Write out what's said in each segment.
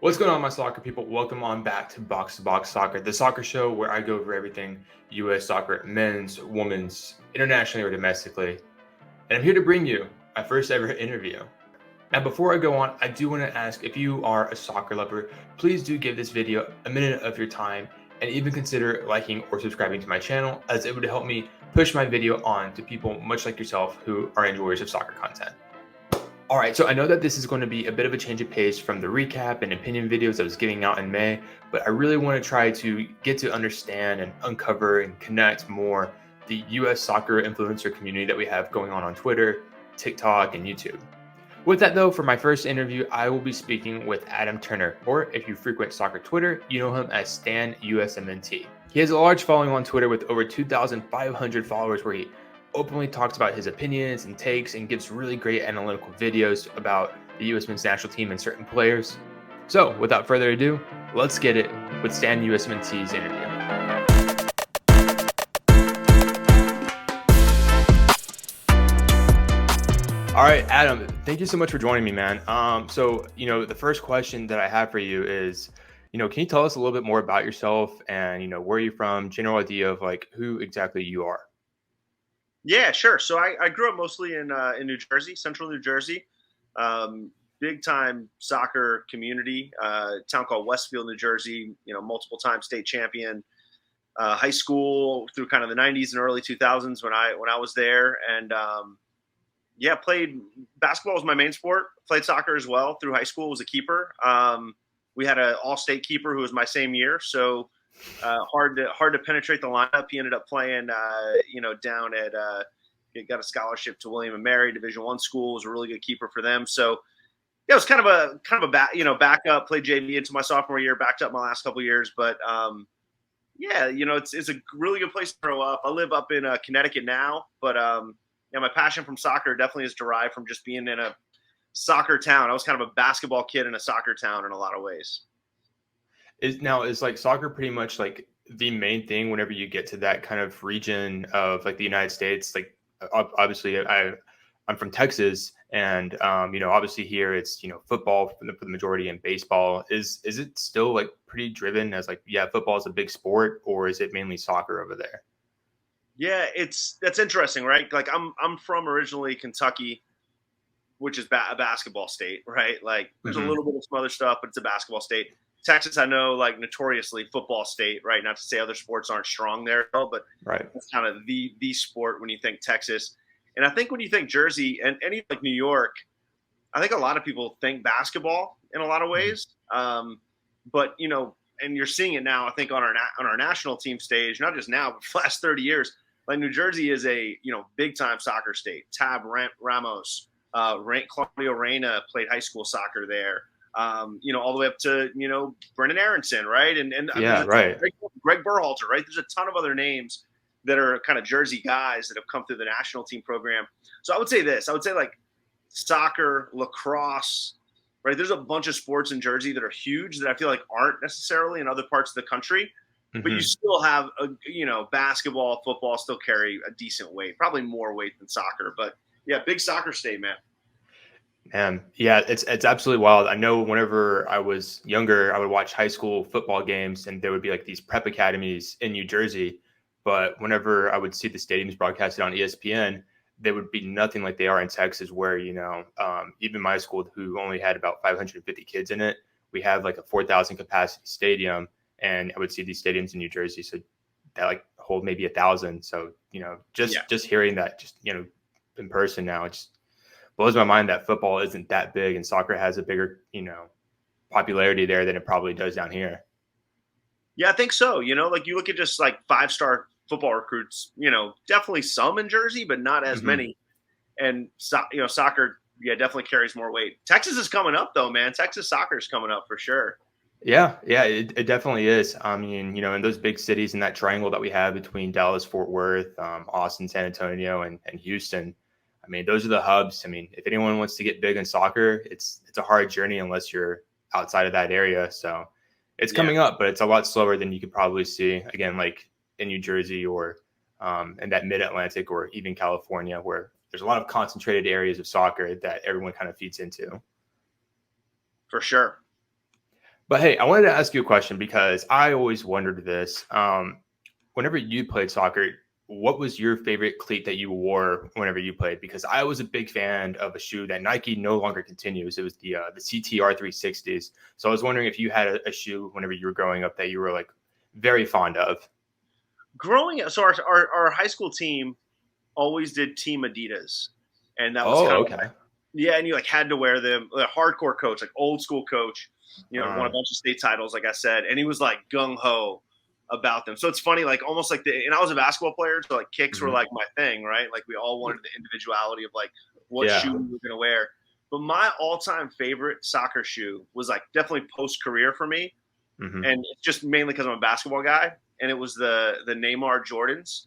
What's going on, my soccer people? Welcome on back to Box Soccer, the soccer show where I go over everything U.S. soccer, men's, women's, internationally or domestically. And I'm here to bring you my first ever interview. Now, before I go on, I do want to ask if you are a soccer lover, please do give this video a minute of your time and even consider liking or subscribing to my channel, as it would help me push my video on to people much like yourself who are enjoyers of soccer content. All right, so I know that this is going to be a bit of a change of pace from the recap and opinion videos I was giving out in May, but I really want to try to get to understand and uncover and connect more the US soccer influencer community that we have going on Twitter, TikTok, and YouTube. With that though, for my first interview, I will be speaking with Adam Turner, or if you frequent soccer Twitter, you know him as StanUSMNT. He has a large following on Twitter with over 2,500 followers, where he openly talks about his opinions and takes and gives really great analytical videos about the US men's national team and certain players. So without further ado, let's get it with StanUSMNT's interview. All right, Adam, thank you so much for joining me, man. So the first question that I have for you is, can you tell us a little bit more about yourself and, where you're from, general idea of like who exactly you are? Yeah, sure. So I grew up mostly in New Jersey, central New Jersey, big time soccer community, town called Westfield, New Jersey. Multiple time state champion, high school through kind of the '90s and early 2000s when I was there, and yeah, played basketball was my main sport. Played soccer as well through high school. Was a keeper. We had an all-state keeper who was my same year, so hard to penetrate the lineup. He ended up playing, down at he got a scholarship to William and Mary Division I school. Was a really good keeper for them. So yeah, it was kind of a backup. Played JV into my sophomore year, backed up my last couple of years, but yeah, it's a really good place to grow up. I live up in Connecticut now, but my passion from soccer definitely is derived from just being in a soccer town. I was kind of a basketball kid in a soccer town in a lot of ways. Is like soccer pretty much like the main thing whenever you get to that kind of region of like the United States? Like obviously I'm from Texas, and obviously here it's football for the majority and baseball. Is it still like pretty driven as like, yeah, football is a big sport, or is it mainly soccer over there? Yeah, that's interesting, right? Like I'm from originally Kentucky, which is a basketball state, right? Like there's a Hmm. little bit of some other stuff, but it's a basketball state. Texas, I know, like notoriously football state, right? Not to say other sports aren't strong there, but Right. that's kind of the sport when you think Texas. And I think when you think Jersey and any like New York, I think a lot of people think basketball in a lot of Mhm. ways. But and you're seeing it now. I think on our national team stage, not just now, but for the last 30 years. Like New Jersey is a big time soccer state. Ramos, Claudio Reyna played high school soccer there. All the way up to Brendan Aronson, right? And there's Yeah, a right. Greg Berhalter, right? There's a ton of other names that are kind of Jersey guys that have come through the national team program. So I would say this. I would say like soccer, lacrosse, right? There's a bunch of sports in Jersey that are huge that I feel like aren't necessarily in other parts of the country. But you Hmm. still have basketball, football still carry a decent weight, probably more weight than soccer. But yeah, big soccer state, man. And yeah, it's absolutely wild. I know whenever I was younger, I would watch high school football games, and there would be like these prep academies in New Jersey. But whenever I would see the stadiums broadcasted on ESPN, they would be nothing like they are in Texas, where even my school, who only had about 550 kids in it, we have like a 4,000 capacity stadium, and I would see these stadiums in New Jersey, so that like hold maybe 1,000. So Yeah. just hearing that, just in person now, it's blows my mind that football isn't that big and soccer has a bigger, popularity there than it probably does down here. Yeah, I think so. Like you look at just like 5-star football recruits, definitely some in Jersey, but not as Hmm. many. And soccer, yeah, definitely carries more weight. Texas is coming up though, man. Texas soccer is coming up for sure. Yeah, it definitely is. I mean, in those big cities in that triangle that we have between Dallas, Fort Worth, Austin, San Antonio, and Houston. I mean, those are the hubs. I mean, if anyone wants to get big in soccer, it's a hard journey unless you're outside of that area. So it's Yeah. coming up, but it's a lot slower than you could probably see again, like in New Jersey or in that mid Atlantic or even California, where there's a lot of concentrated areas of soccer that everyone kind of feeds into. For sure. But hey, I wanted to ask you a question because I always wondered this. Whenever you played soccer, what was your favorite cleat that you wore whenever you played? Because I was a big fan of a shoe that Nike no longer continues. It was the CTR 360s. So I was wondering if you had a shoe whenever you were growing up that you were like very fond of. Growing up, so our high school team always did Team Adidas, and that was Oh, kind of okay. yeah, and you like had to wear them. A hardcore coach, like old school coach, won a Uh, bunch of state titles, like I said, and he was like gung ho about them. So it's funny, like almost like and I was a basketball player, so like kicks were mhm. like my thing, right? Like we all wanted the individuality of like what shoe Yeah. we were gonna wear. But my all-time favorite soccer shoe was like definitely post-career for me, Hmm. and it's just mainly because I'm a basketball guy, and it was the Neymar Jordans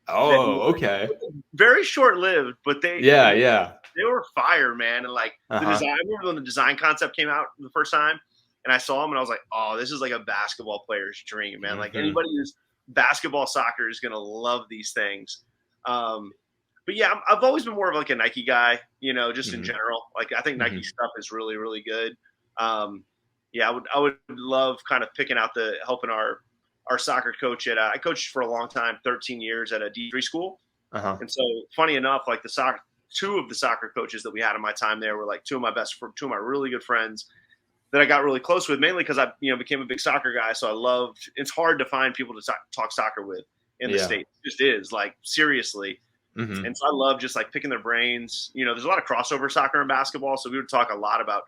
that Oh, okay. very short-lived, but Yeah, yeah. they were fire, man. And like the Uh-huh. design, I remember when the design concept came out the first time, and I saw them, and I was like, "Oh, this is like a basketball player's dream, man! Like Hmm. anybody who's basketball soccer is gonna love these things." Um, but yeah, I've always been more of like a Nike guy, just in Hmm. general. Like I think Nike Hmm. stuff is really, really good. Um, yeah, I would love kind of picking out the helping our soccer coach at. I coached for a long time, 13 years at a D3 school, Uh-huh. and so funny enough, like two of the soccer coaches that we had in my time there were like two of my really good friends that I got really close with, mainly because I became a big soccer guy. So I loved. It's hard to find people to talk soccer with in the Yeah. state. It just is, like, seriously. Hmm. And so I love just like picking their brains. There's a lot of crossover soccer and basketball, so we would talk a lot about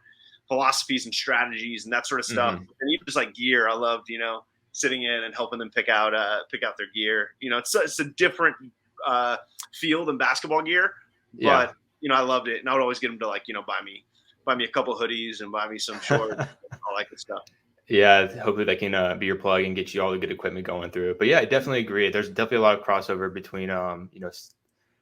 philosophies and strategies and that sort of stuff. Hmm. And even just like gear, I loved sitting in and helping them pick out their gear. It's a different uh, feel than basketball gear, Yeah. but I loved it, and I would always get them to like buy me a couple hoodies and buy me some shorts, all that good stuff. Yeah, hopefully that can be your plug and get you all the good equipment going through. But yeah, I definitely agree. There's definitely a lot of crossover between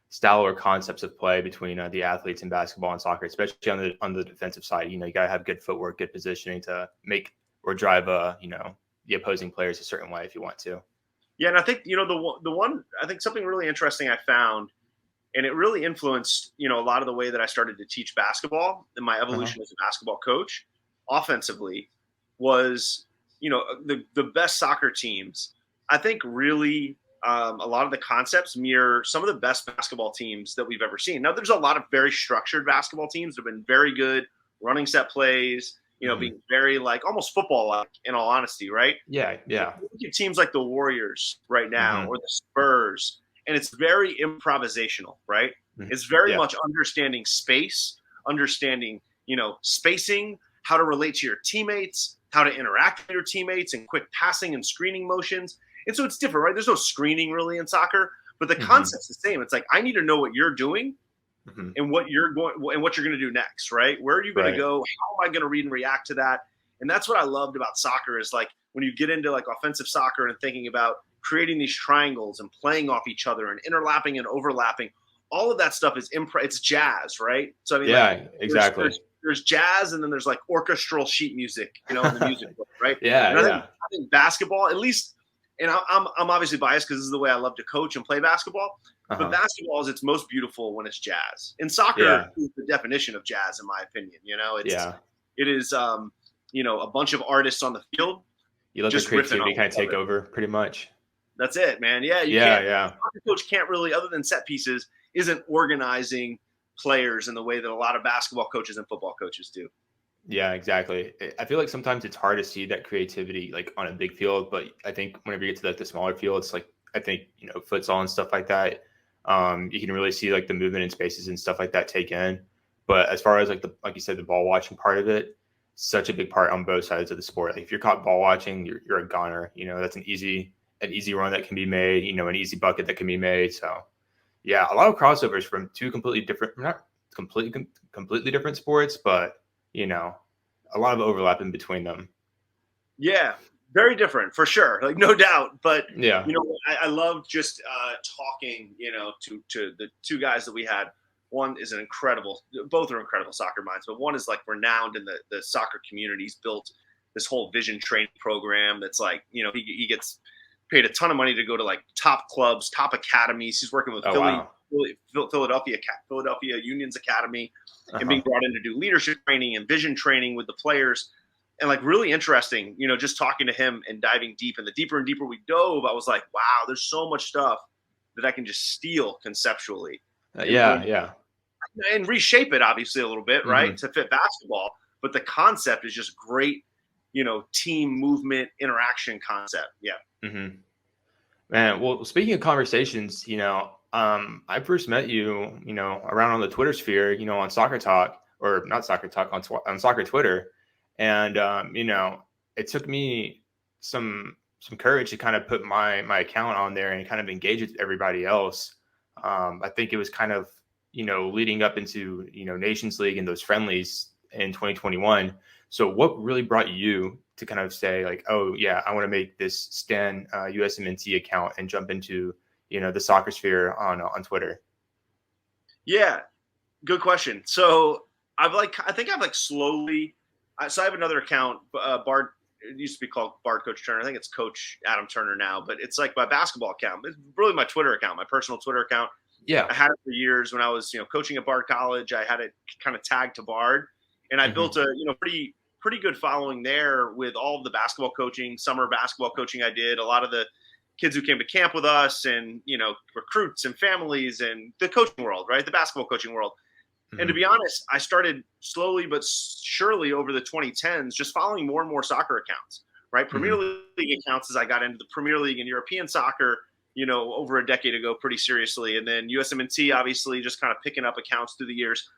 style or concepts of play between the athletes in basketball and soccer, especially on the defensive side. You got to have good footwork, good positioning to make or drive the opposing players a certain way if you want to. Yeah, and I think the one I think something really interesting I found, and it really influenced a lot of the way that I started to teach basketball and my Uh-huh. evolution as a basketball coach offensively was the best soccer teams. I think really a lot of the concepts mirror some of the best basketball teams that we've ever seen. Now, there's a lot of very structured basketball teams that have been very good running set plays, Hmm. being very like almost football like, in all honesty, right? Yeah, yeah. Look at teams like the Warriors right now Hmm. or the Spurs, and it's very improvisational, right? Hmm. It's very Yeah, much understanding space, understanding, spacing, how to relate to your teammates, how to interact with your teammates, and quick passing and screening motions. And so it's different, right? There's no screening really in soccer, but the hmm, concept's the same. It's like I need to know what you're doing hmm. and what you're going to do next, right? Where are you going to Right. go? How am I going to read and react to that? And that's what I loved about soccer is like when you get into like offensive soccer and thinking about creating these triangles and playing off each other and interlapping and overlapping, all of that stuff is it's jazz, right? So I mean, like Yeah, there's exactly. there's there's jazz and then there's like orchestral sheet music, in the music book, right? Yeah, And yeah. I think basketball, at least, and I'm obviously biased because this is the way I love to coach and play basketball. But Uh-huh. basketball is its most beautiful when it's jazz. And soccer Yeah, is the definition of jazz, in my opinion. yeah. It is a bunch of artists on the field You let the just riffing creativity on kind each of take other. over pretty much. That's it, man. Yeah, you Yeah, can't. yeah. Soccer coach can't really, other than set pieces, isn't organizing players in the way that a lot of basketball coaches and football coaches do. Yeah, exactly. I feel like sometimes it's hard to see that creativity like on a big field, but I think whenever you get to like the smaller fields, like I think futsal and stuff like that, you can really see like the movement in spaces and stuff like that take in. But as far as like you said, the ball watching part of it, such a big part on both sides of the sport. Like if you're caught ball watching, you're a goner. That's an easy run that can be made. An easy bucket that can be made. So yeah, a lot of crossovers from two completely different, not completely different sports, but you know, a lot of overlap in between them. Yeah, very different for sure, like no doubt. But Yeah. I love just talking, to the two guys that we had. One is both are incredible soccer minds, but one is like renowned in the soccer community. He's built this whole vision training program that's like, he gets paid a ton of money to go to like top clubs, top academies. He's working with Oh wow. Philadelphia Union's Academy, Uh and being huh. brought in to do leadership training and vision training with the players. and like really interesting, just talking to him and diving deep. And the deeper and deeper we dove, I was like, wow, there's so much stuff that I can just steal conceptually and Yeah, bring yeah. and reshape it obviously a little bit, Hmm. right, to fit basketball. But the concept is just great, team movement interaction concept. Yeah. Hmm. Man, well, speaking of conversations, I first met you, around on the Twitter sphere, on Soccer Talk, or not Soccer Talk, on Soccer Twitter, and it took me some courage to kind of put my account on there and kind of engage with everybody else. I think it was kind of leading up into Nations League and those friendlies in 2021. So, what really brought you to kind of say like, oh yeah, I want to make this Stan USMNT account and jump into the soccer sphere on Twitter? Yeah. Good question. So I think I've like slowly. So I have another account, Bard. It used to be called Bard Coach Turner. I think it's Coach Adam Turner now, but it's like my basketball account. It's really my Twitter account, my personal Twitter account. Yeah. I had it for years when I was, coaching at Bard College. I had it kind of tagged to Bard, and I built Hmm. a, pretty good following there with all of the basketball coaching, summer basketball coaching I did. A lot of the kids who came to camp with us, and recruits and families and the coaching world, right? The basketball coaching world. And to Hmm. be honest, I started slowly but surely over the 2010s just following more and more soccer accounts, right? Premier Hmm. League accounts as I got into the Premier League and European soccer, over a decade ago, pretty seriously. And then USMNT, obviously, just kind of picking up accounts through the years.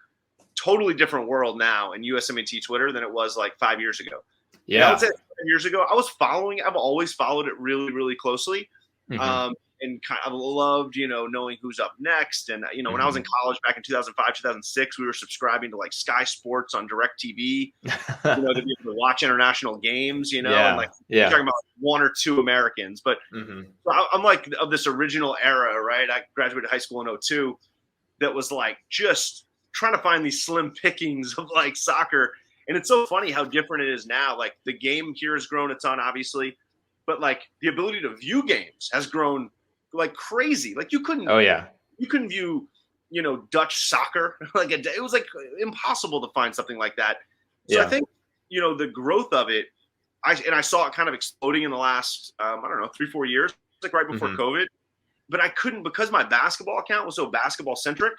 Totally different world now in USMNT Twitter than it was like 5 years ago. And I would Yeah. say 5 years ago, I've always followed it really, really closely. Hmm. Um, and kind of loved, knowing who's up next. And, when I was in Hmm. college back in 2005, 2006, we were subscribing to like Sky Sports on DirecTV, to be able to watch international games, and like Yeah. you're Yeah. talking about one or two Americans. But Hmm. so I'm like of this original era, right? I graduated high school in '02 that was like just trying to find these slim pickings of like soccer. And it's so funny how different it is now. Like the game here has grown a ton, obviously, but like the ability to view games has grown like crazy. Like Oh yeah. you couldn't view, Dutch soccer like a day. It was like impossible to find something like that. So I Yeah. think, the growth of it, I saw it kind of exploding in the last, I don't know, 3-4 years, like right before Hmm. COVID. But I couldn't, because my basketball account was so basketball centric.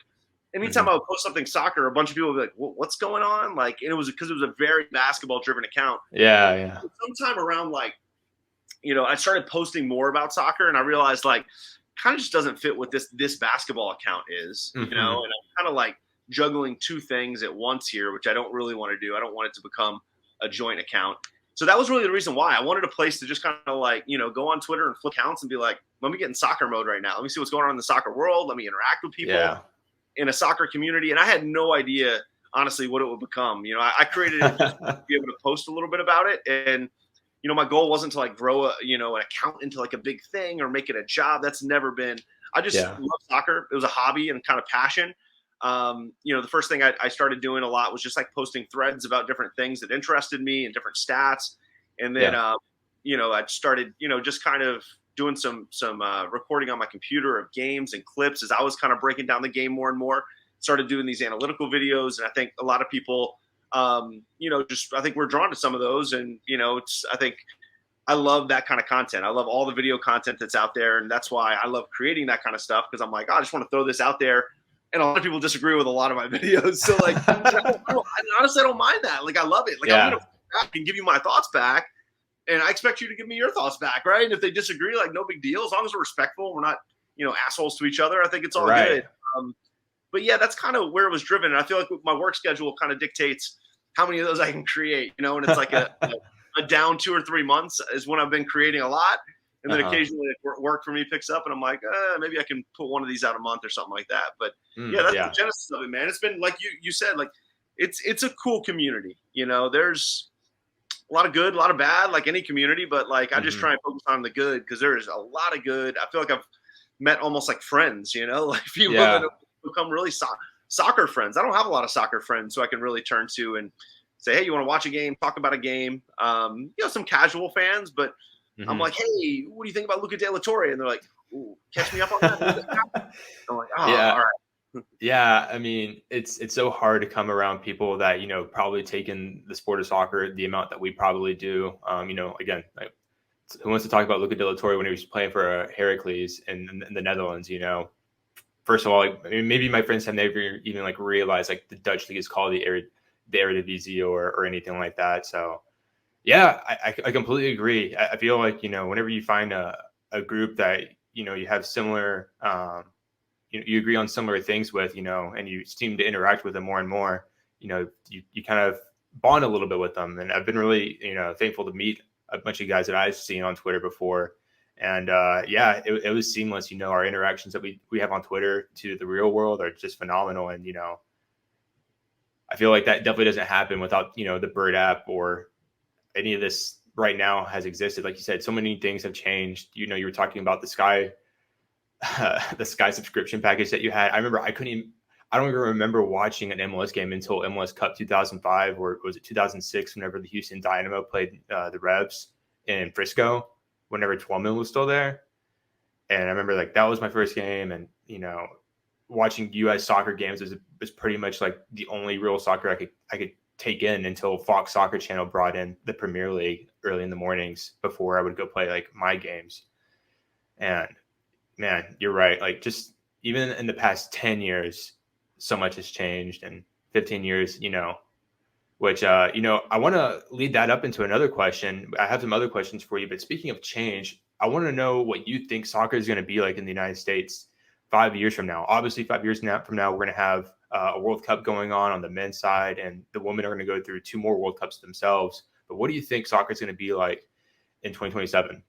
Anytime Hmm. I would post something soccer, a bunch of people would be like, "What's going on?" Like, and it was because it was a very basketball driven account. Yeah. Yeah. Sometime around like, I started posting more about soccer, and I realized like, kind of just doesn't fit what this basketball account is, and Hmm. I'm kind of like juggling two things at once here, which I don't really want to do. I don't want it to become a joint account. So that was really the reason why I wanted a place to just kind of like, go on Twitter and flip accounts and be like, let me get in soccer mode right now. Let me see what's going on in the soccer world. Let me interact with people Yeah. in a soccer community. And I had no idea, honestly, what it would become. I created it just to be able to post a little bit about it. And, my goal wasn't to like grow an account into like a big thing or make it a job. That's never been, I just Yeah. love soccer. It was a hobby and kind of passion. The first thing I started doing a lot was just like posting threads about different things that interested me and different stats. And then, Yeah. I started, just kind of doing some recording on my computer of games and clips as I was kind of breaking down the game more and more. Started doing these analytical videos, and I think a lot of people, just I think we're drawn to some of those, and I think I love that kind of content. I love all the video content that's out there, and that's why I love creating that kind of stuff, because I'm like, oh, I just want to throw this out there. And a lot of people disagree with a lot of my videos, so like, honestly, I don't mind that. Like, I love it. Like, I'm gonna Yeah. back and give you my thoughts back, and I expect you to give me your thoughts back, right? And if they disagree, like, no big deal. As long as we're respectful, we're not, assholes to each other. I think it's all good. Right. But yeah, that's kind of where it was driven. And I feel like my work schedule kind of dictates how many of those I can create, and it's like a down 2 or 3 months is when I've been creating a lot. And then Uh-huh. occasionally work for me picks up and I'm like, maybe I can put one of these out a month or something like that. But yeah, that's the Yeah. genesis of it, man. It's been like you said, like it's a cool community. There's a lot of good, a lot of bad, like any community, but like I just Hmm. try and focus on the good, because there is a lot of good. I feel like I've met almost like friends, like people that Yeah. have become really soccer friends. I don't have a lot of soccer friends who I can really turn to and say, hey, you want to watch a game, talk about a game. Some casual fans, but I'm Hmm. like, hey, what do you think about Luca De La Torre? And they're like, ooh, catch me up on that. I'm like, oh, all Yeah. right. Yeah, I mean, it's so hard to come around people that probably take in the sport of soccer the amount that we probably do. Again, like, who wants to talk about Luca De La Torre when he was playing for Heracles in the Netherlands? First of all, like, I mean, maybe my friends have never even like realized like the Dutch league is called the Eredivisie or anything like that. So yeah, I completely agree. I feel like whenever you find a group that you have similar you agree on similar things with, and you seem to interact with them more and more, you kind of bond a little bit with them. And I've been really, thankful to meet a bunch of guys that I've seen on Twitter before. And yeah, it was seamless. Our interactions that we have on Twitter to the real world are just phenomenal. And, I feel like that definitely doesn't happen without, the Bird app or any of this right now has existed. Like you said, so many things have changed. You were talking about the Sky the Sky subscription package that you had. I remember I don't even remember watching an MLS game until MLS Cup 2005, or was it 2006, whenever the Houston Dynamo played the Revs in Frisco, whenever 12 mil was still there. And I remember like that was my first game, and watching US soccer games was pretty much like the only real soccer I could take in until Fox Soccer Channel brought in the Premier League early in the mornings before I would go play like my games. And man, you're right. Like, just even in the past 10 years, so much has changed. And 15 years, which, I want to lead that up into another question. I have some other questions for you. But speaking of change, I want to know what you think soccer is going to be like in the United States 5 years from now. Obviously, 5 years from now, we're going to have a World Cup going on the men's side, and the women are going to go through 2 more World Cups themselves. But what do you think soccer is going to be like in 2027?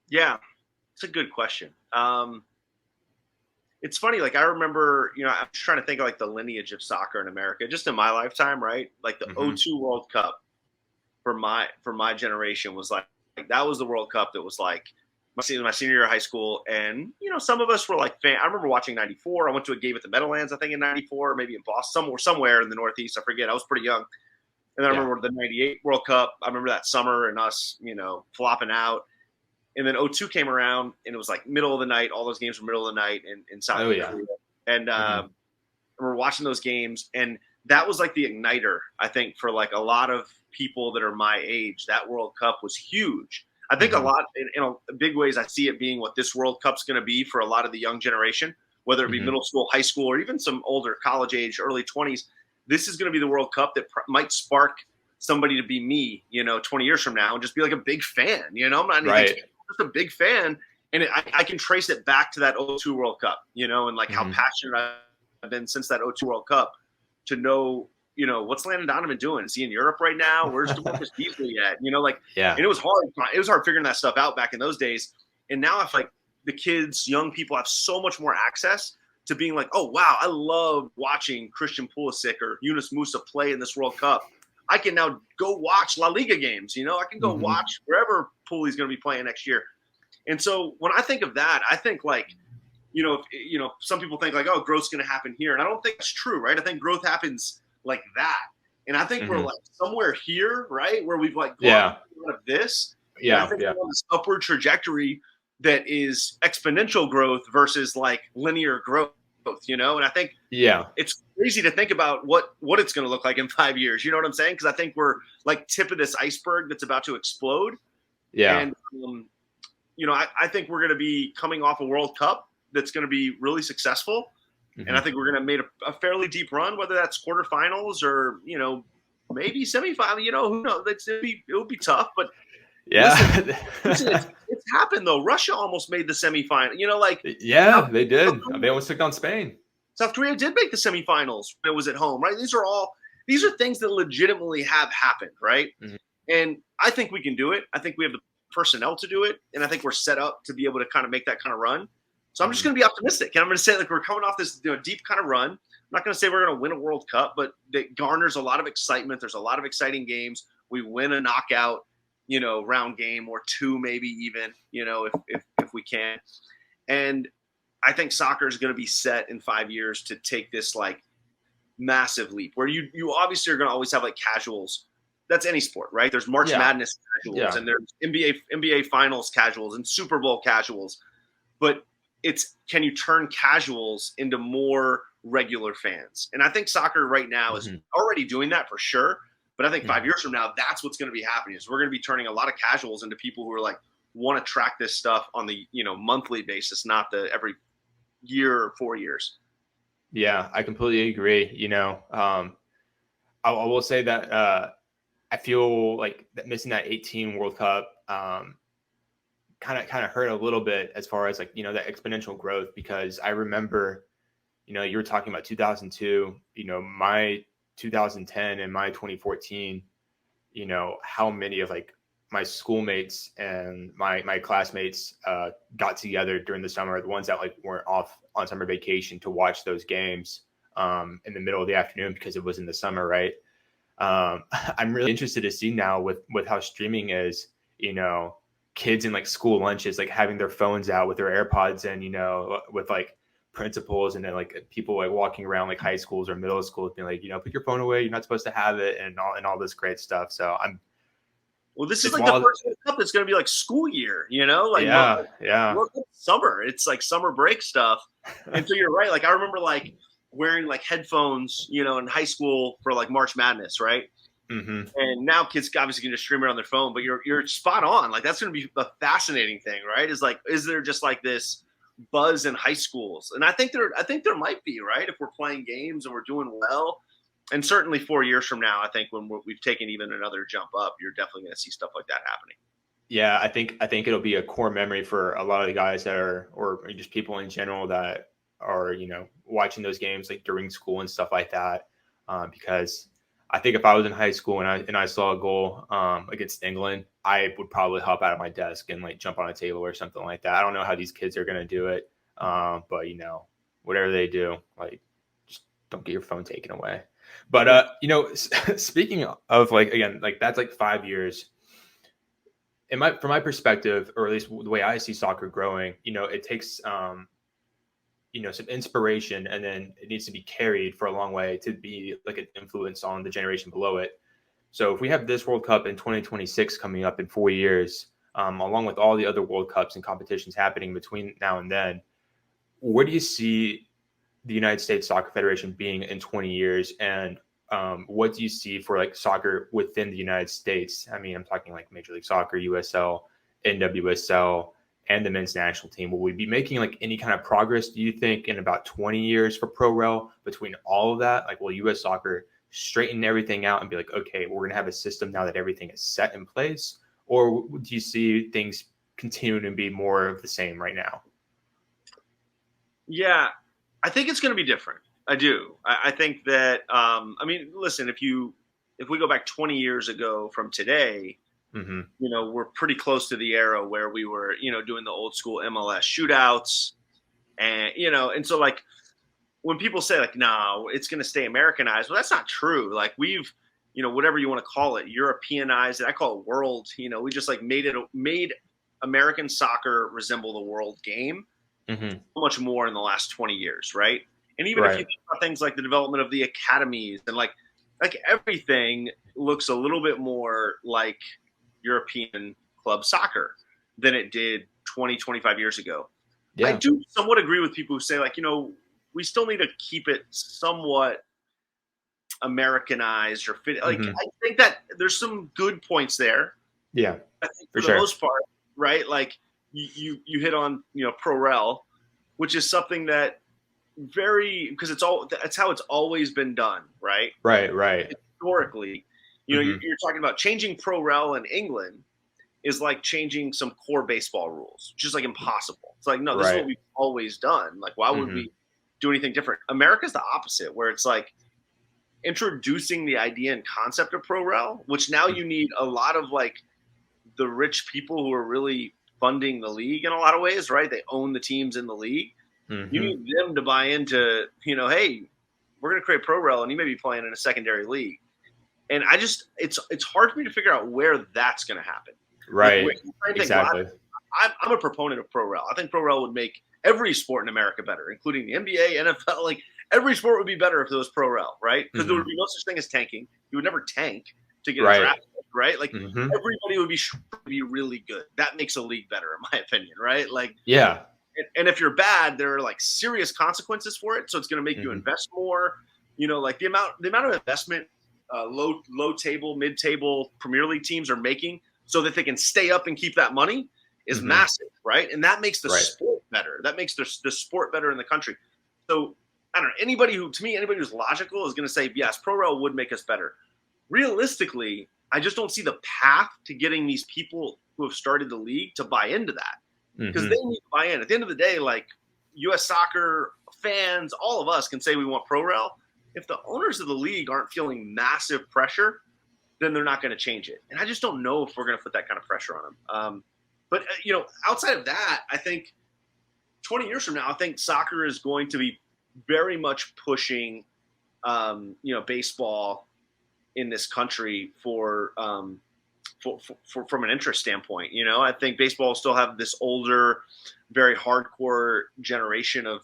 Yeah, it's a good question. It's funny. Like I remember, I'm trying to think of like the lineage of soccer in America, just in my lifetime, right? Like the Mm-hmm. '02 World Cup for my generation was like that was the World Cup that was like my senior year of high school, and some of us were like fan. I remember watching '94. I went to a game at the Meadowlands, I think in '94, maybe in Boston, somewhere in the Northeast. I forget. I was pretty young. And then I Yeah. remember the '98 World Cup. I remember that summer and us, flopping out. And then '02 came around, and it was like middle of the night. All those games were middle of the night in South Oh, yeah. Korea. And Mm-hmm. we're watching those games, and that was like the igniter, I think, for like a lot of people that are my age. That World Cup was huge. I think a Mm-hmm. lot, in big ways, I see it being what this World Cup's going to be for a lot of the young generation, whether it be Mm-hmm. middle school, high school, or even some older college age, early 20s. This is going to be the World Cup that might spark somebody to be me, 20 years from now, and just be like a big fan. I'm not anything, Right. just a big fan. And I can trace it back to that '02 World Cup, and like how Mm-hmm. passionate I've been since that '02 World Cup to know, what's Landon Donovan doing? Is he in Europe right now? Where's DeMarcus Beasley at? Yeah. And it was hard. It was hard figuring that stuff out back in those days. And now I feel like the kids, young people have so much more access to being like, oh, wow, I love watching Christian Pulisic or Yunus Musa play in this World Cup. I can now go watch La Liga games. I can go Mm-hmm. watch wherever Puli's going to be playing next year. And so when I think of that, I think like, some people think like, oh, growth's going to happen here. And I don't think that's true, right? I think growth happens like that. And I think we're Mm-hmm. like somewhere here, right? Where we've like gone Yeah. out of this. And I Yeah. think Yeah. we're on this upward trajectory that is exponential growth versus like linear growth, And I think Yeah. it's crazy to think about what it's going to look like in 5 years. You know what I'm saying? Because I think we're like tip of this iceberg that's about to explode. Yeah. And, I think we're going to be coming off a World Cup that's going to be really successful. Mm-hmm. And I think we're going to make a fairly deep run, whether that's quarterfinals or, maybe semifinal. Who knows? It would be tough. But Yeah. listen, it's happened, though. Russia almost made the semifinal. Yeah, they did. They almost took on Spain. South Korea did make the semifinals when it was at home, right? These are things that legitimately have happened, right? Mm-hmm. And I think we can do it. I think we have the personnel to do it, and I think we're set up to be able to kind of make that kind of run. So I'm just going to be optimistic, and I'm going to say like we're coming off this deep kind of run. I'm not going to say we're going to win a World Cup, but it garners a lot of excitement. There's a lot of exciting games. We win a knockout, round game or 2, maybe even, if we can. And I think soccer is going to be set in 5 years to take this like massive leap where you obviously are going to always have like casuals. That's any sport, right? There's March Madness casuals and there's NBA finals casuals and Super Bowl casuals. But it's, can you turn casuals into more regular fans? And I think soccer right now is already doing that for sure. But I think 5 years from now, that's what's going to be happening, is we're going to be turning a lot of casuals into people who are like, want to track this stuff on the, monthly basis, not the every year or 4 years. Yeah, I completely agree. I will say that I feel like that missing that 18 World Cup kind of hurt a little bit as far as like, that exponential growth, because I remember, you were talking about 2002, my 2010 and my 2014, how many of like my schoolmates and my classmates got together during the summer, the ones that like weren't off on summer vacation, to watch those games in the middle of the afternoon because it was in the summer, right? I'm really interested to see now with how streaming is, kids in like school lunches, like having their phones out with their AirPods and, with like principals and then like people like walking around like high schools or middle schools being like, put your phone away, you're not supposed to have it, and all this great stuff. So Well, this is it's like the wild. first World Cup that's going to be like school year, like Yeah. summer. It's like summer break stuff. And so you're right. Like I remember like wearing like headphones, in high school for like March Madness, right? Mm-hmm. And now kids obviously can just stream it on their phone, but you're spot on. Like that's going to be a fascinating thing, right? Is like, is there just like this buzz in high schools? And I think there might be, right? If we're playing games and we're doing well, and certainly 4 years from now, I think when we've taken even another jump up, you're definitely going to see stuff like that happening. Yeah, I think it'll be a core memory for a lot of the guys that are, or just people in general that are, watching those games like during school and stuff like that. Because I think if I was in high school and I saw a goal against England, I would probably hop out of my desk and like jump on a table or something like that. I don't know how these kids are going to do it, but whatever they do, like just don't get your phone taken away. But speaking of like, again, like that's like 5 years. From my perspective, or at least the way I see soccer growing, it takes some inspiration, and then it needs to be carried for a long way to be like an influence on the generation below it. So if we have this World Cup in 2026 coming up in 4 years, along with all the other World Cups and competitions happening between now and then, where do you see the United States Soccer Federation being in 20 years? And what do you see for like soccer within the United States? I mean, I'm talking like Major League Soccer, USL, NWSL, and the men's national team. Will we be making like any kind of progress, do you think, in about 20 years for Pro Rel between all of that? Like, will US soccer straighten everything out and be like, okay, we're going to have a system now that everything is set in place? Or do you see things continuing to be more of the same right now? Yeah, I think it's going to be different. I do. I think that. I mean, listen, if we go back 20 years ago from today, Mm-hmm. we're pretty close to the era where we were, doing the old school MLS shootouts, and so like when people say like, no, it's going to stay Americanized, well, that's not true. Like we've, whatever you want to call it, Europeanized. I call it world. We just like made American soccer resemble the world game Mm-hmm. so much more in the last 20 years, right? And even if you Right. think about things like the development of the academies and like everything looks a little bit more like European club soccer than it did 20, 25 years ago. Yeah. I do somewhat agree with people who say like, we still need to keep it somewhat Americanized or fit. Like, Mm-hmm. I think that there's some good points there. Yeah, I think for for the sure. most part, right? Like you hit on, Pro Rel, which is something that because that's how it's always been done, right? Right. Historically, Mm-hmm. you're talking about changing Pro Rel in England is like changing some core baseball rules, just like impossible. It's like, no, this is what Right. we've always done. Like, why would Mm-hmm. we do anything different? America's the opposite, where it's like introducing the idea and concept of Pro Rel, which now you need a lot of like the rich people who are really funding the league in a lot of ways, right? They own the teams in the league. Mm-hmm. You need them to buy into, hey, we're going to create Pro Rel, and you may be playing in a secondary league. And it's hard for me to figure out where that's going to happen. Right. Like, Exactly. I'm a proponent of Pro Rel. I think Pro Rel would make every sport in America better, including the NBA, NFL. Like every sport would be better if there was Pro Rel, right? Because there would be no such thing as tanking. You would never tank to get a draft, right? Like everybody would be really good. That makes a league better, in my opinion, right? Like, Yeah. And if you're bad, there are like serious consequences for it. So it's going to make you Mm-hmm. invest more. Like the amount of investment low table, mid table Premier League teams are making so that they can stay up and keep that money is Mm-hmm. massive, right? And that makes the Right. sport better. That makes the sport better in the country. So I don't know. Anybody who's logical is going to say yes, pro rel would make us better. Realistically, I just don't see the path to getting these people who have started the league to buy into that because Mm-hmm. they need to buy in. At the end of the day, like U.S. soccer fans, all of us can say we want pro rel. If the owners of the league aren't feeling massive pressure, then they're not going to change it. And I just don't know if we're going to put that kind of pressure on them. But outside of that, I think 20 years from now, I think soccer is going to be very much pushing, baseball in this country from an interest standpoint. I think baseball will still have this older, very hardcore generation of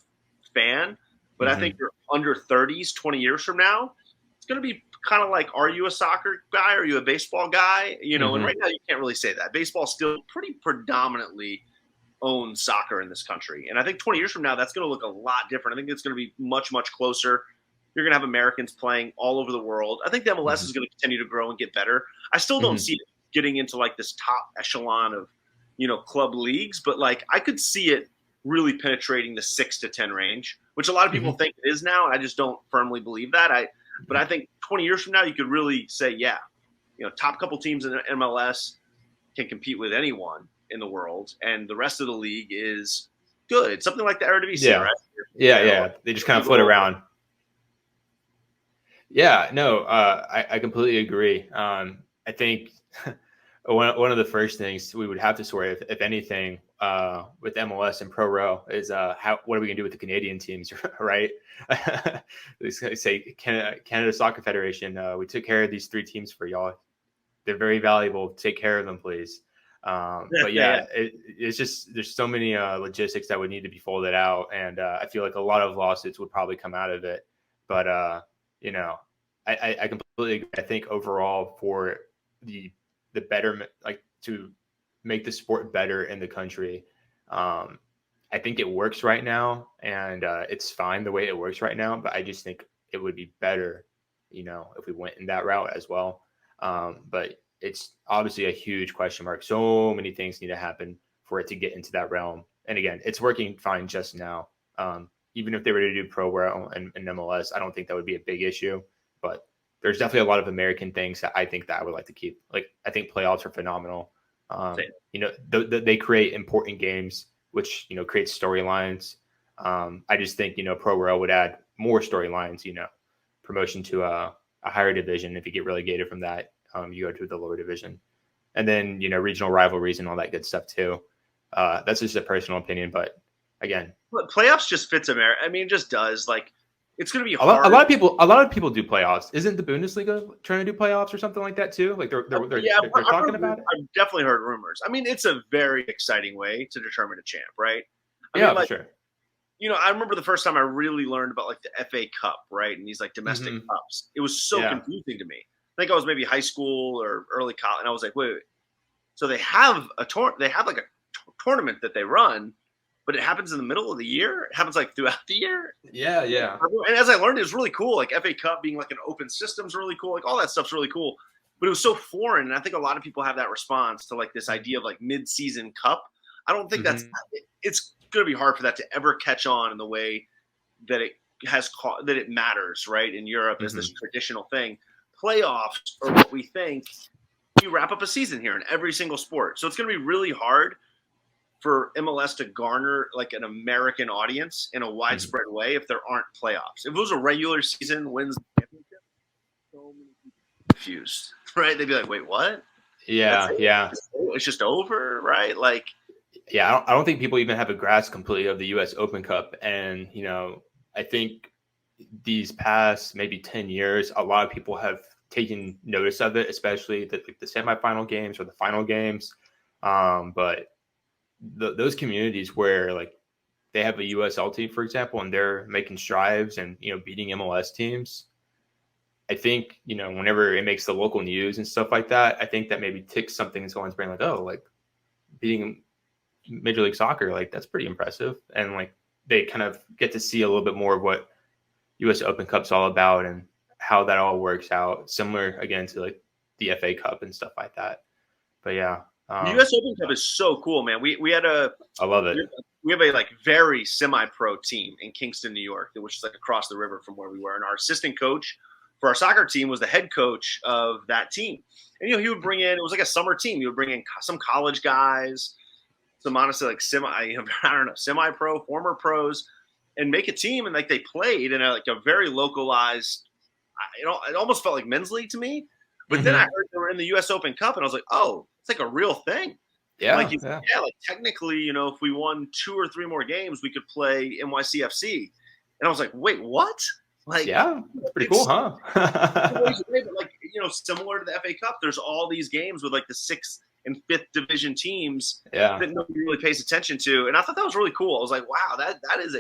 fan, but I Mm-hmm. think you're under 30s 20 years from now, it's going to be kind of like, are you a soccer guy? Are you a baseball guy? And Mm-hmm. right now you can't really say that. Baseball still pretty predominantly owns soccer in this country. And I think 20 years from now, that's going to look a lot different. I think it's going to be much, much closer. You're going to have Americans playing all over the world. I think the MLS Mm-hmm. is going to continue to grow and get better. I still don't Mm-hmm. see it getting into like this top echelon of, club leagues, but like I could see it really penetrating the 6 to 10 range, which a lot of people Mm-hmm. think it is now. And I just don't firmly believe that. But I think 20 years from now, you could really say, yeah, top couple teams in the MLS can compete with anyone in the world, and the rest of the league is good. Something like the Eredivisie, Yeah. right? Yeah. You know, Yeah. They just kind of float Eagle. around. Yeah, no, I completely agree. I think one of the first things we would have to sort, if anything, with MLS and Pro Row is what are we gonna do with the Canadian teams, right? They say Canada Soccer Federation, we took care of these 3 teams for y'all. They're very valuable. Take care of them, please. But Yeah, yeah, it's just there's so many logistics that would need to be folded out, and I feel like a lot of lawsuits would probably come out of it. But you know, I completely agree. I think overall for the betterment, like to make the sport better in the country, I think it works right now, and it's fine the way it works right now. But I just think it would be better, if we went in that route as well. But it's obviously a huge question mark. So many things need to happen for it to get into that realm. And again, it's working fine just now. Even if they were to do Pro Row and MLS, I don't think that would be a big issue. But there's definitely a lot of American things that I think that I would like to keep. Like I think playoffs are phenomenal. They create important games, which creates storylines. I just think Pro Row would add more storylines. Promotion to a higher division. If you get relegated from that, you go to the lower division, and then regional rivalries and all that good stuff too. That's just a personal opinion, but again, but playoffs just fits America. I mean, it just does. Like, it's going to be a lot, a hard. lot of people, a lot of people do playoffs. Isn't the Bundesliga trying to do playoffs or something like that too? Like Yeah, they're talking heard, about it. I've definitely heard rumors. I mean, it's a very exciting way to determine a champ, right? I mean, Yeah, for like, sure. I remember the first time I really learned about like the FA Cup, right? And these like domestic Mm-hmm. cups. It was so Yeah. confusing to me. I think I was maybe high school or early college, and I was like, wait. So they have they have like a tournament that they run, but it happens in the middle of the year. It happens like throughout the year. Yeah, yeah. And as I learned, it was really cool. Like FA Cup being like an open system is really cool. Like all that stuff's really cool. But it was so foreign, and I think a lot of people have that response to like this idea of like mid-season cup. I don't think Mm-hmm. it's going to be hard for that to ever catch on in the way that that it matters, right? In Europe as this Mm-hmm. traditional thing. Playoffs are what we think you wrap up a season here in every single sport. So it's going to be really hard for MLS to garner like an American audience in a widespread way if there aren't playoffs. If it was a regular season wins championship, so many people confused, right? They'd be like, "Wait, what? That's Yeah, it? yeah. It's just over, right?" Like, Yeah, I don't think people even have a grasp completely of the U.S. Open Cup, and I think these past maybe 10 years, a lot of people have taken notice of it, especially the semifinal games or the final games. But those communities where like they have a USL team, for example, and they're making strides and beating MLS teams, I think whenever it makes the local news and stuff like that, I think that maybe ticks something in someone's brain like, oh, like beating Major League Soccer, like that's pretty impressive. And like they kind of get to see a little bit more of what US Open Cup's all about and how that all works out. Similar again to like the FA Cup and stuff like that. But yeah, The U.S. Open Cup is so cool, man. We had I love it. we have a like very semi-pro team in Kingston, New York, which is like across the river from where we were. And our assistant coach for our soccer team was the head coach of that team. And he would bring in, it was like a summer team. He would bring in some college guys, some honestly like I don't know, semi-pro, former pros, and make a team. And like they played in like a very localized, it almost felt like men's league to me. But then I heard they were in the U.S. Open Cup, and I was like, oh, it's like a real thing. Yeah, like like technically, if we won 2 or 3 more games, we could play NYCFC. And I was like, wait, what? Like, yeah, that's pretty cool, huh? Like, similar to the FA Cup, there's all these games with like the 6th and 5th division teams that nobody really pays attention to. And I thought that was really cool. I was like, wow, that is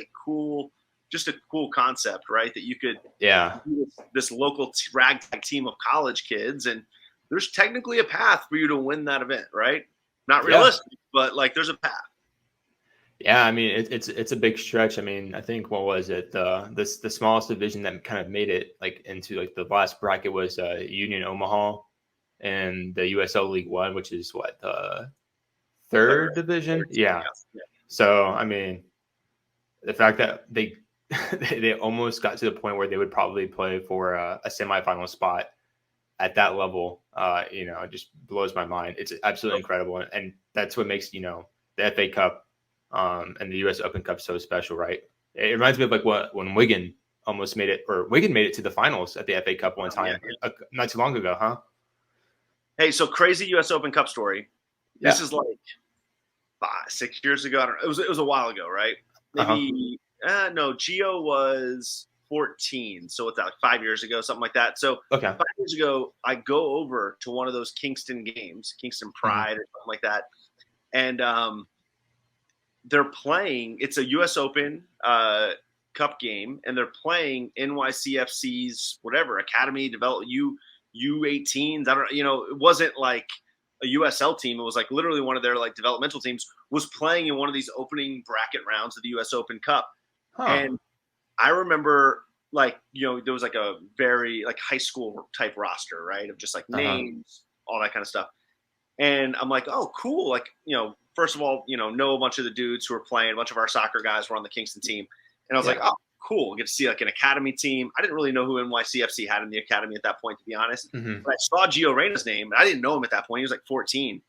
just a cool concept, right? That you could do this local ragtag team of college kids, and there's technically a path for you to win that event, right? Not realistic, but like there's a path. Yeah, I mean it's a big stretch. I mean, I think what was it? The smallest division that kind of made it like into like the last bracket was Union Omaha and the USL League One, which is what the third division. Yeah. So I mean, the fact that they almost got to the point where they would probably play for a semifinal spot at that level, it just blows my mind. It's absolutely incredible. And that's what makes, the FA Cup and the US Open Cup so special, right? It reminds me of like when Wigan made it to the finals at the FA Cup one time, not too long ago, huh? Hey, so crazy US Open Cup story. This is like 6 years ago. I don't know. It was a while ago, right? Maybe, no, Gio was 14, so it's like 5 years ago, something like that. So 5 years ago, I go over to one of those Kingston games, Kingston Pride or something like that, and they're playing. It's a U.S. Open Cup game, and they're playing NYCFC's whatever academy develop U18s. I don't, it wasn't like a USL team. It was like literally one of their like developmental teams was playing in one of these opening bracket rounds of the U.S. Open Cup, and I remember like, there was like a very like high school type roster, right? Of just like names, all that kind of stuff. And I'm like, oh, cool. Like, first of all, know a bunch of the dudes who were playing, a bunch of our soccer guys were on the Kingston team. And I was like, oh, cool. We'll get to see like an academy team. I didn't really know who NYCFC had in the academy at that point, to be honest. But I saw Gio Reyna's name, and I didn't know him at that point. He was like 14. I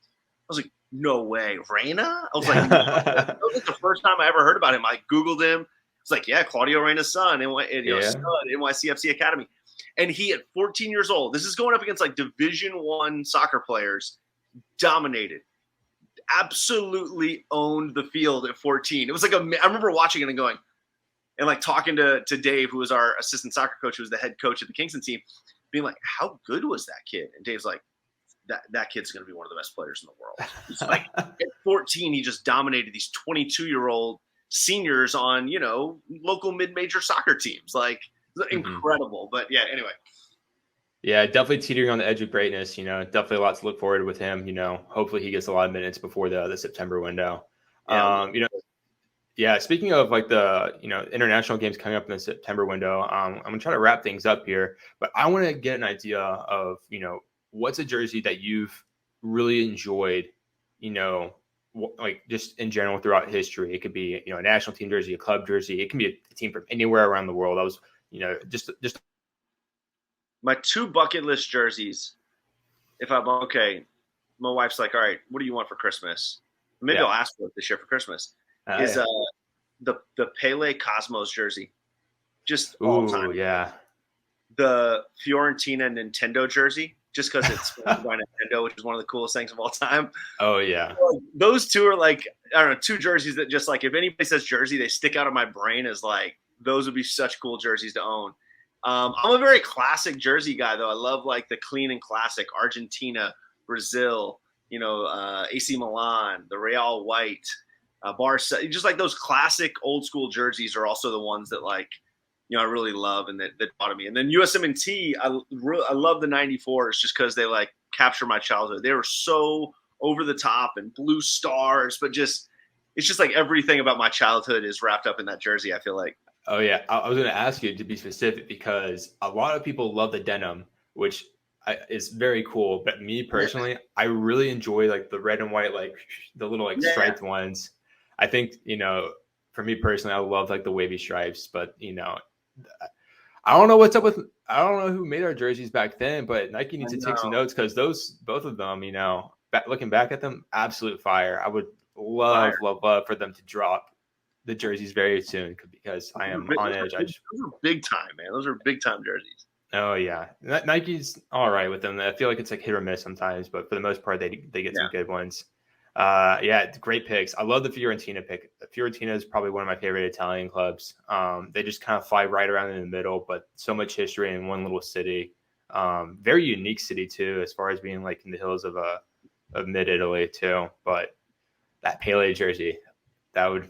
was like, no way. Reyna? I was like, no. That was like the first time I ever heard about him. I Googled him. It's like, yeah, Claudio Reyna's son, NYCFC Academy. And he, at 14 years old, this is going up against like Division I soccer players, dominated, absolutely owned the field at 14. It was like I remember watching it and going, and like talking to Dave, who was our assistant soccer coach, who was the head coach of the Kingston team, being like, how good was that kid? And Dave's like, that kid's going to be one of the best players in the world. He's like, at 14, he just dominated these 22-year-old seniors on, local mid-major soccer teams. Like, incredible. But yeah, anyway. Yeah, definitely teetering on the edge of greatness. Definitely a lot to look forward to with him. Hopefully he gets a lot of minutes before the September window. Speaking of like the international games coming up in the September window, I'm gonna try to wrap things up here, but I want to get an idea of what's a jersey that you've really enjoyed, like just in general throughout history. It could be a national team jersey, a club jersey. It can be a team from anywhere around the world. I was just my 2 bucket list jerseys. If I'm okay, my wife's like, all right, what do you want for Christmas? Maybe I'll ask for it this year for Christmas. The Pele Cosmos jersey, just all time. Yeah. The Fiorentina Nintendo jersey, just because it's sponsored by Nintendo, which is one of the coolest things of all time. Oh yeah. So those 2 are like, I don't know, 2 jerseys that just like, if anybody says jersey, they stick out of my brain as like, those would be such cool jerseys to own. I'm a very classic jersey guy though. I love like the clean and classic Argentina, Brazil, AC Milan, the Real white, Barca, just like those classic old school jerseys are also the ones that like, I really love and that bought me. And then USMNT, I love the 94s just because they like capture my childhood. They were so over the top and blue stars, but just it's just like everything about my childhood is wrapped up in that jersey. I feel like. Oh yeah, I was going to ask you to be specific because a lot of people love the denim, which is very cool. But me Yeah, personally, I really enjoy like the red and white, like the little like yeah, striped ones. I think for me personally, I love like the wavy stripes. But I don't know what's up with. I don't know who made our jerseys back then, but Nike I needs to take some know. notes because both of them, looking back at them, absolute fire. I would love, Fire. love, love for them to drop the jerseys very soon because I am on edge. Those are big time, man. Those are big time jerseys. Oh yeah, Nike's all right with them. I feel like it's like hit or miss sometimes, but for the most part, they get some Yeah. good ones. Yeah, great picks. I love the Fiorentina pick. Fiorentina is probably one of my favorite Italian clubs. They just kind of fly right around in the middle, but so much history in one little city. Very unique city too, as far as being like in the hills of mid Italy too. But that Pele jersey, that would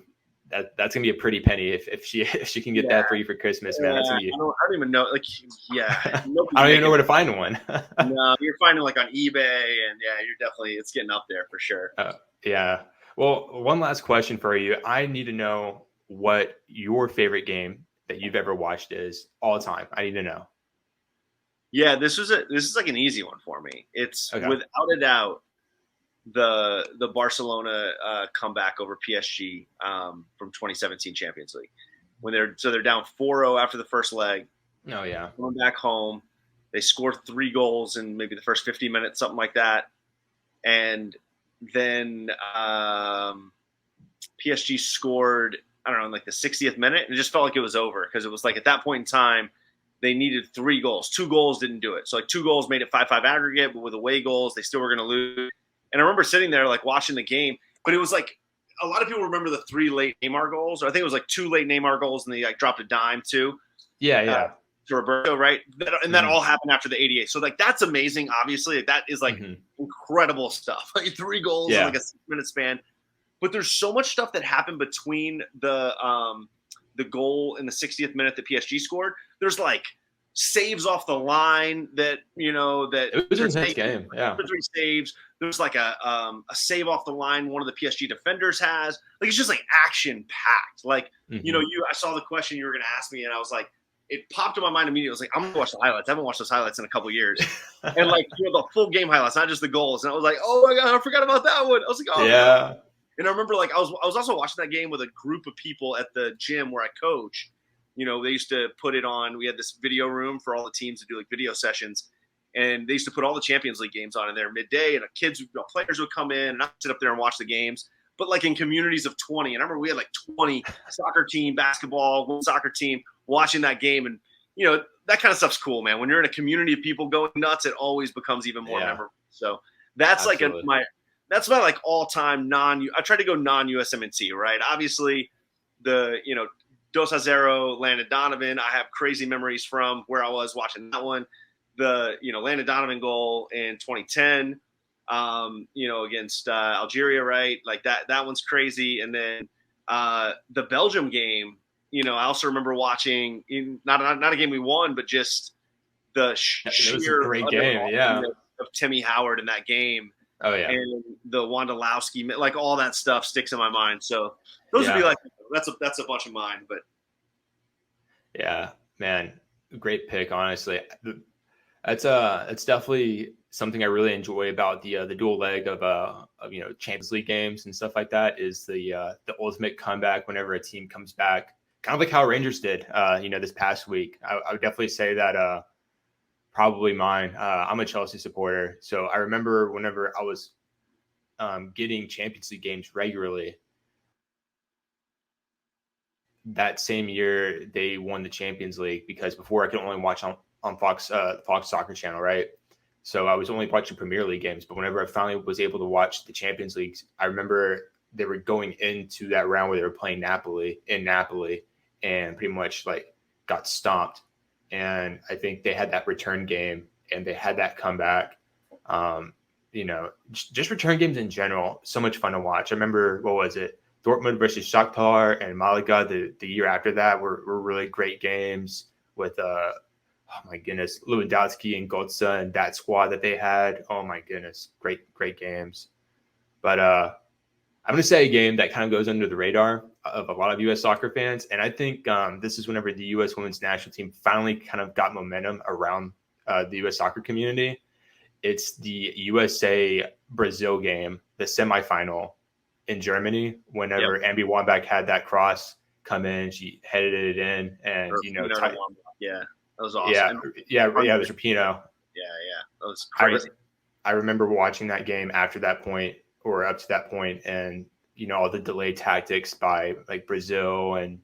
that's gonna be a pretty penny if she if she can get Yeah. that for you for Christmas, man. That's Yeah. gonna be. I don't even know. Like, yeah. I Nobody's don't even know making. where to find one. No, you're finding like on eBay, and yeah, you're definitely it's getting up there for sure. Yeah. Well, one last question for you. I need to know what your favorite game that you've ever watched is all time. I need to know. Yeah, this is like an easy one for me. It's Okay. without a doubt the Barcelona comeback over PSG from 2017 Champions League when they're down 4-0 after the first leg, Oh yeah. going back home. They scored 3 goals in maybe the first 50 minutes, something like that, and then PSG scored. I don't know, in like the 60th minute, and it just felt like it was over because it was like at that point in time they needed 3 goals. 2 goals didn't do it. So like 2 goals made it 5-5 aggregate, but with away goals, they still were going to lose. And I remember sitting there like watching the game, but it was like a lot of people remember the 3 late Neymar goals. Or I think it was like 2 late Neymar goals, and they like dropped a dime too Yeah, uh, yeah. to Roberto, right? And that Mm-hmm. all happened after the 88. So like that's amazing. Obviously, like, that is like Mm-hmm. incredible stuff. Like 3 goals in Yeah. like a 6-minute span. But there's so much stuff that happened between the goal in the 60th minute that PSG scored. There's like saves off the line that It was an intense game. Yeah. 3 saves. There's like a save off the line one of the PSG defenders has. Like it's just like action packed. Like Mm-hmm. I saw the question you were going to ask me, and I was like, it popped in my mind immediately. I was like, I'm gonna watch the highlights. I haven't watched those highlights in a couple years, and like the full game highlights, not just the goals. And I was like, oh my god, I forgot about that one. I was like, oh no. Yeah. And I remember like I was also watching that game with a group of people at the gym where I coach. They used to put it on. We had this video room for all the teams to do like video sessions, and they used to put all the Champions League games on in there midday, and players would come in, and I'd sit up there and watch the games. But like in communities of 20, and I remember we had like 20 soccer team, basketball, one soccer team watching that game, and that kind of stuff's cool, man. When you're in a community of people going nuts, it always becomes even more memorable. So that's Absolutely. that's my like all time I try to go non USMNT, right? Obviously, the Dos a Zero Landon Donovan, I have crazy memories from where I was watching that one. The Landon Donovan goal in 2010, against Algeria, right? Like that one's crazy. And then the Belgium game, I also remember watching not a game we won, but just the It was a sheer great game. Yeah. of Timmy Howard in that game. Oh yeah. And the Wondolowski, like all that stuff sticks in my mind. So those would be Yeah. like that's a bunch of mine. But Yeah, man, great pick. Honestly, it's definitely something I really enjoy about the dual leg of Champions League games and stuff like that. Is the ultimate comeback whenever a team comes back, kind of like how Rangers did, this past week. I would definitely say that probably mine. I'm a Chelsea supporter, so I remember whenever I was getting Champions League games regularly. That same year they won the Champions League because before I could only watch on Fox Soccer Channel, right? So I was only watching Premier League games. But whenever I finally was able to watch the Champions Leagues, I remember they were going into that round where they were playing Napoli and pretty much like got stomped. And I think they had that return game and they had that comeback. Just return games in general, so much fun to watch. I remember, what was it? Dortmund versus Shakhtar and Malaga the year after that were really great games with oh my goodness, Lewandowski and Götze and that squad that they had. Oh my goodness, great games. But I'm going to say a game that kind of goes under the radar of a lot of U.S. soccer fans. And I think this is whenever the U.S. women's national team finally kind of got momentum around the U.S. soccer community. It's the USA-Brazil game, the semifinal in Germany, whenever Ambi Wambach had that cross come in. She headed it in and, yeah, that was awesome. Yeah, it was Rapinoe. Yeah, that was crazy. I remember watching that game after that point, or up to that point, and all the delay tactics by like Brazil, and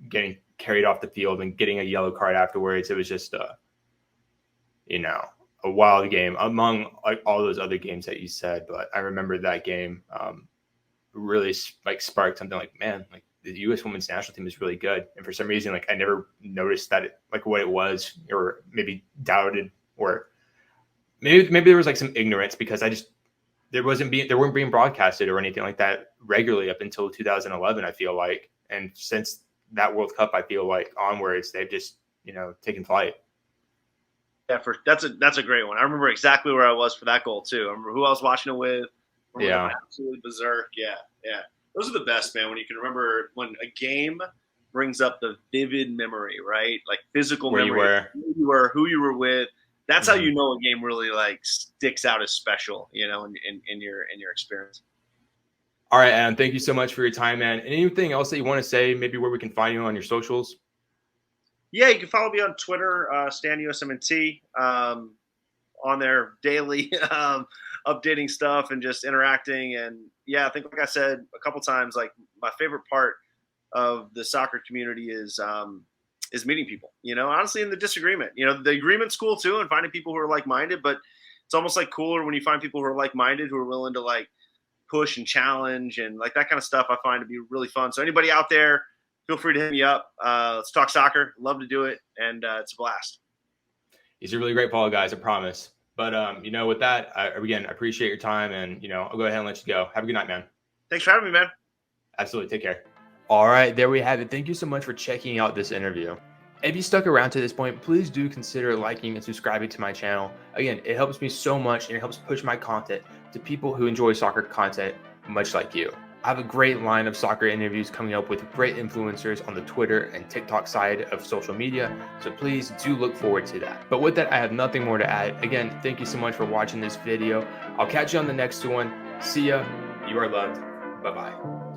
getting carried off the field and getting a yellow card afterwards. It was just a wild game among like all those other games that you said. But I remember that game really like sparked something like, man, like the U.S. women's national team is really good. And for some reason, like I never noticed that what it was, or maybe doubted, or maybe there was like some ignorance because they weren't being broadcasted or anything like that regularly up until 2011, I feel like. And since that World Cup, I feel like onwards, they've just, taken flight. Yeah, that's a great one. I remember exactly where I was for that goal too. I remember who I was watching it with. Absolutely berserk. Yeah. Those are the best, man. When you can remember when a game brings up the vivid memory, right? Like physical where memory, who you were with. That's how you know a game really like sticks out as special, in your experience. All right, Adam, thank you so much for your time, man. Anything else that you want to say, maybe where we can find you on your socials? Yeah, you can follow me on Twitter, StanUSMNT, on there daily, updating stuff and just interacting. And yeah, I think like I said a couple times, like my favorite part of the soccer community is meeting people, honestly, in the disagreement. The agreement's cool too, and finding people who are like-minded, but it's almost like cooler when you find people who are like-minded, who are willing to like push and challenge and like that kind of stuff. I find to be really fun. So anybody out there, feel free to hit me up. Let's talk soccer. Love to do it. And it's a blast. He's a really great Paul, guys, I promise. But, with that, again, I appreciate your time, and, I'll go ahead and let you go. Have a good night, man. Thanks for having me, man. Absolutely. Take care. All right, there we have it. Thank you so much for checking out this interview. If you stuck around to this point, please do consider liking and subscribing to my channel. Again, it helps me so much, and it helps push my content to people who enjoy soccer content much like you. I have a great line of soccer interviews coming up with great influencers on the Twitter and TikTok side of social media, so please do look forward to that. But with that, I have nothing more to add. Again, thank you so much for watching this video. I'll catch you on the next one. See ya. You are loved. Bye-bye.